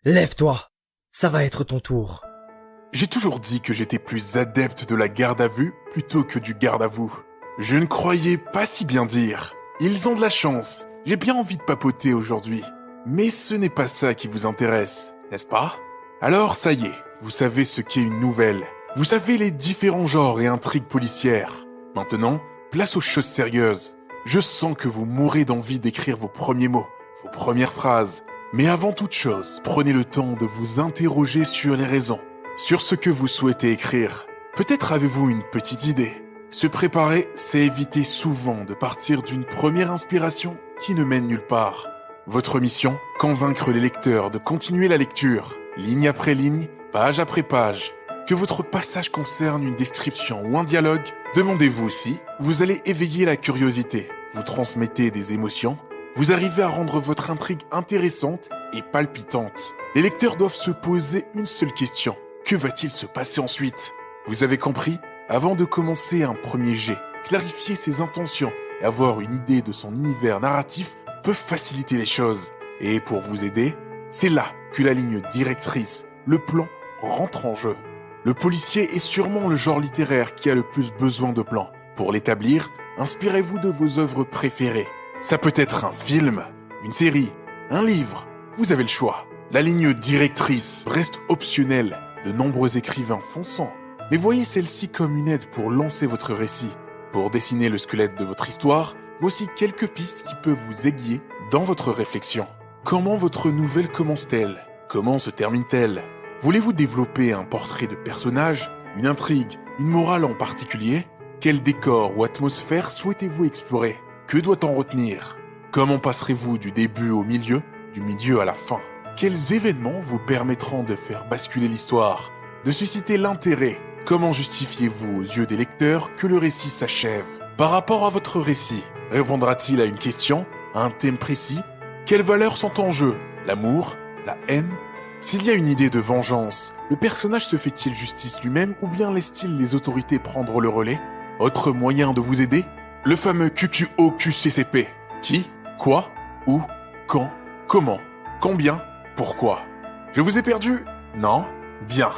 Lève-toi, ça va être ton tour. J'ai toujours dit que j'étais plus adepte de la garde à vue plutôt que du garde à vous. Je ne croyais pas si bien dire. Ils ont de la chance, j'ai bien envie de papoter aujourd'hui. Mais ce n'est pas ça qui vous intéresse, n'est-ce pas? Alors ça y est, vous savez ce qu'est une nouvelle. Vous savez les différents genres et intrigues policières. Maintenant, place aux choses sérieuses. Je sens que vous mourrez d'envie d'écrire vos premiers mots, vos premières phrases. Mais avant toute chose, prenez le temps de vous interroger sur les raisons, sur ce que vous souhaitez écrire. Peut-être avez-vous une petite idée. Se préparer, c'est éviter souvent de partir d'une première inspiration qui ne mène nulle part. Votre mission, convaincre les lecteurs de continuer la lecture, ligne après ligne, page après page. Que votre passage concerne une description ou un dialogue, demandez-vous si vous allez éveiller la curiosité, vous transmettez des émotions, vous arrivez à rendre votre intrigue intéressante et palpitante. Les lecteurs doivent se poser une seule question. Que va-t-il se passer ensuite? Vous avez compris? Avant de commencer un premier jet, clarifier ses intentions et avoir une idée de son univers narratif peut faciliter les choses. Et pour vous aider, c'est là que la ligne directrice, le plan, rentre en jeu. Le policier est sûrement le genre littéraire qui a le plus besoin de plans. Pour l'établir, inspirez-vous de vos œuvres préférées. Ça peut être un film, une série, un livre. Vous avez le choix. La ligne directrice reste optionnelle. De nombreux écrivains font sans. Mais voyez celle-ci comme une aide pour lancer votre récit. Pour dessiner le squelette de votre histoire, voici quelques pistes qui peuvent vous aiguiller dans votre réflexion. Comment votre nouvelle commence-t-elle? Comment se termine-t-elle? Voulez-vous développer un portrait de personnage, une intrigue, une morale en particulier? Quel décor ou atmosphère souhaitez-vous explorer? Que doit-on retenir? Comment passerez-vous du début au milieu, du milieu à la fin? Quels événements vous permettront de faire basculer l'histoire, de susciter l'intérêt? Comment justifiez-vous aux yeux des lecteurs que le récit s'achève? Par rapport à votre récit, répondra-t-il à une question, à un thème précis? Quelles valeurs sont en jeu? L'amour? La haine? S'il y a une idée de vengeance, le personnage se fait-il justice lui-même ou bien laisse-t-il les autorités prendre le relais? Autre moyen de vous aider? Le fameux QQOQCCP. Qui? Quoi? Où? Quand? Comment? Combien? Pourquoi? Je vous ai perdu? Non? Bien.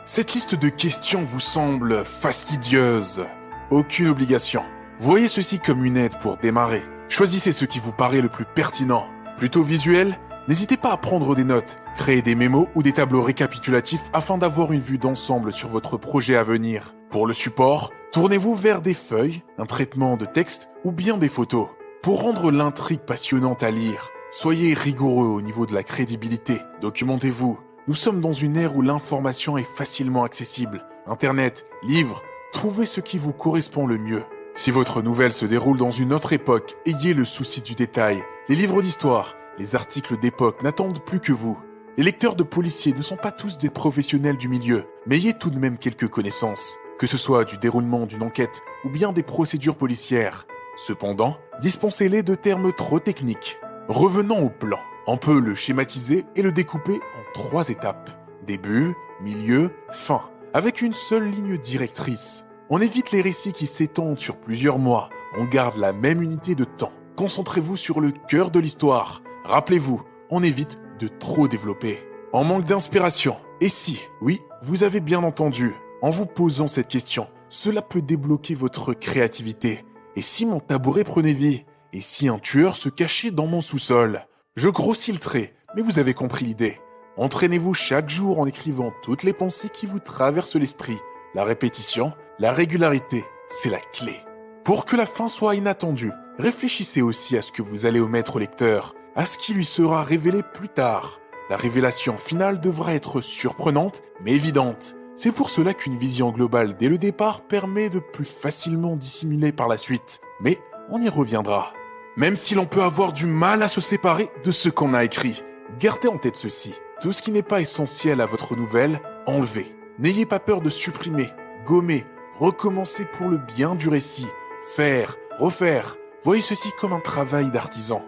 Cette liste de questions vous semble fastidieuse. Aucune obligation. Voyez ceci comme une aide pour démarrer. Choisissez ce qui vous paraît le plus pertinent. Plutôt visuel? N'hésitez pas à prendre des notes, créer des mémos ou des tableaux récapitulatifs afin d'avoir une vue d'ensemble sur votre projet à venir. Pour le support, tournez-vous vers des feuilles, un traitement de texte ou bien des photos. Pour rendre l'intrigue passionnante à lire, soyez rigoureux au niveau de la crédibilité. Documentez-vous. Nous sommes dans une ère où l'information est facilement accessible. Internet, livres, trouvez ce qui vous correspond le mieux. Si votre nouvelle se déroule dans une autre époque, ayez le souci du détail. Les livres d'histoire, les articles d'époque n'attendent plus que vous. Les lecteurs de policiers ne sont pas tous des professionnels du milieu, mais ayez tout de même quelques connaissances, que ce soit du déroulement d'une enquête ou bien des procédures policières. Cependant, dispensez-les de termes trop techniques. Revenons au plan. On peut le schématiser et le découper en 3 étapes. Début, milieu, fin, avec une seule ligne directrice. On évite les récits qui s'étendent sur plusieurs mois. On garde la même unité de temps. Concentrez-vous sur le cœur de l'histoire. Rappelez-vous, on évite de trop développer. En manque d'inspiration. Et si, oui, vous avez bien entendu, en vous posant cette question, cela peut débloquer votre créativité. Et si mon tabouret prenait vie? Et si un tueur se cachait dans mon sous-sol? Je grossis le trait, mais vous avez compris l'idée. Entraînez-vous chaque jour en écrivant toutes les pensées qui vous traversent l'esprit. La répétition, la régularité, c'est la clé. Pour que la fin soit inattendue, réfléchissez aussi à ce que vous allez omettre au lecteur, à ce qui lui sera révélé plus tard. La révélation finale devra être surprenante, mais évidente. C'est pour cela qu'une vision globale dès le départ permet de plus facilement dissimuler par la suite. Mais on y reviendra. Même si l'on peut avoir du mal à se séparer de ce qu'on a écrit, gardez en tête ceci. Tout ce qui n'est pas essentiel à votre nouvelle, enlevez. N'ayez pas peur de supprimer, gommer, recommencer pour le bien du récit. Faire, refaire. Voyez ceci comme un travail d'artisan.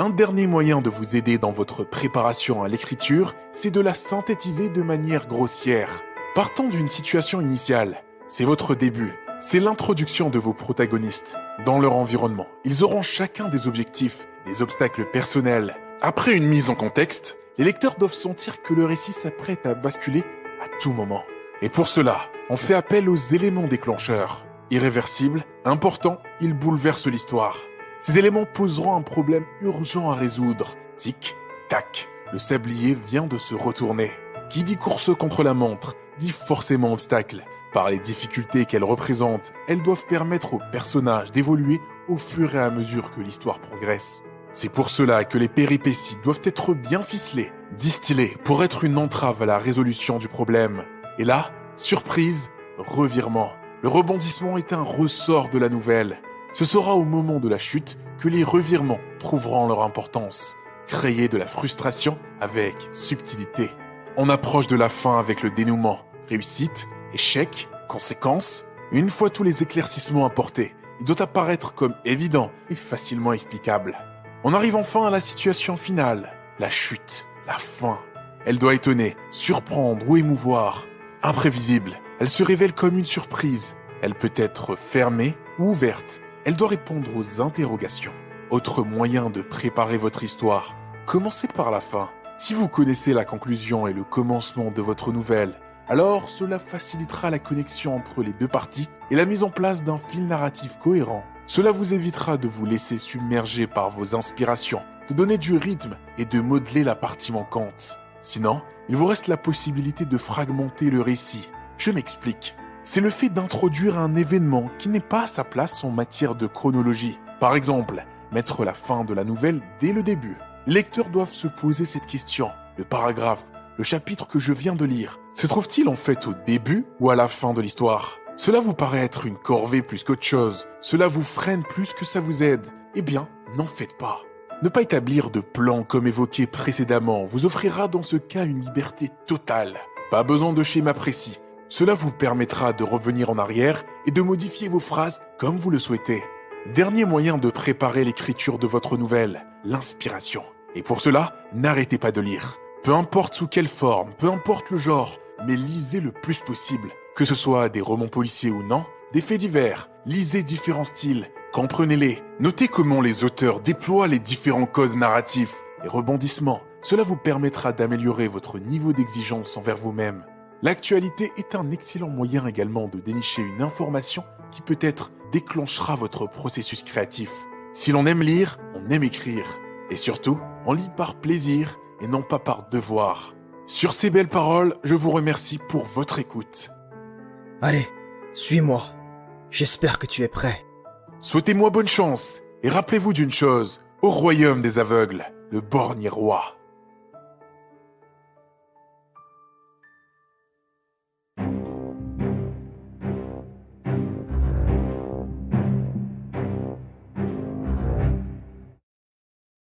Un dernier moyen de vous aider dans votre préparation à l'écriture, c'est de la synthétiser de manière grossière. Partons d'une situation initiale. C'est votre début. C'est l'introduction de vos protagonistes. Dans leur environnement, ils auront chacun des objectifs, des obstacles personnels. Après une mise en contexte, les lecteurs doivent sentir que le récit s'apprête à basculer à tout moment. Et pour cela, on fait appel aux éléments déclencheurs. Irréversibles, importants, ils bouleversent l'histoire. Ces éléments poseront un problème urgent à résoudre. Tic, tac, le sablier vient de se retourner. Qui dit course contre la montre, dit forcément obstacle. Par les difficultés qu'elles représentent, elles doivent permettre aux personnages d'évoluer au fur et à mesure que l'histoire progresse. C'est pour cela que les péripéties doivent être bien ficelées, distillées pour être une entrave à la résolution du problème. Et là, surprise, revirement. Le rebondissement est un ressort de la nouvelle. Ce sera au moment de la chute que les revirements trouveront leur importance. Créer de la frustration avec subtilité. On approche de la fin avec le dénouement. Réussite, échec, conséquence. Une fois tous les éclaircissements apportés, il doit apparaître comme évident et facilement explicable. On arrive enfin à la situation finale. La chute, la fin. Elle doit étonner, surprendre ou émouvoir. Imprévisible, elle se révèle comme une surprise. Elle peut être fermée ou ouverte. Elle doit répondre aux interrogations. Autre moyen de préparer votre histoire, commencez par la fin. Si vous connaissez la conclusion et le commencement de votre nouvelle, alors cela facilitera la connexion entre les deux parties et la mise en place d'un fil narratif cohérent. Cela vous évitera de vous laisser submerger par vos inspirations, de donner du rythme et de modeler la partie manquante. Sinon, il vous reste la possibilité de fragmenter le récit. Je m'explique. C'est le fait d'introduire un événement qui n'est pas à sa place en matière de chronologie. Par exemple, mettre la fin de la nouvelle dès le début. Les lecteurs doivent se poser cette question. Le paragraphe, le chapitre que je viens de lire, se trouve-t-il en fait au début ou à la fin de l'histoire ? Cela vous paraît être une corvée plus qu'autre chose. Cela vous freine plus que ça vous aide. Eh bien, n'en faites pas. Ne pas établir de plan comme évoqué précédemment vous offrira dans ce cas une liberté totale. Pas besoin de schéma précis. Cela vous permettra de revenir en arrière et de modifier vos phrases comme vous le souhaitez. Dernier moyen de préparer l'écriture de votre nouvelle, l'inspiration. Et pour cela, n'arrêtez pas de lire. Peu importe sous quelle forme, peu importe le genre, mais lisez le plus possible. Que ce soit des romans policiers ou non, des faits divers, lisez différents styles, comprenez-les. Notez comment les auteurs déploient les différents codes narratifs, les rebondissements. Cela vous permettra d'améliorer votre niveau d'exigence envers vous-même. L'actualité est un excellent moyen également de dénicher une information qui peut-être déclenchera votre processus créatif. Si l'on aime lire, on aime écrire. Et surtout, on lit par plaisir et non pas par devoir. Sur ces belles paroles, je vous remercie pour votre écoute. Allez, suis-moi. J'espère que tu es prêt. Souhaitez-moi bonne chance et rappelez-vous d'une chose, au royaume des aveugles, le borgné roi.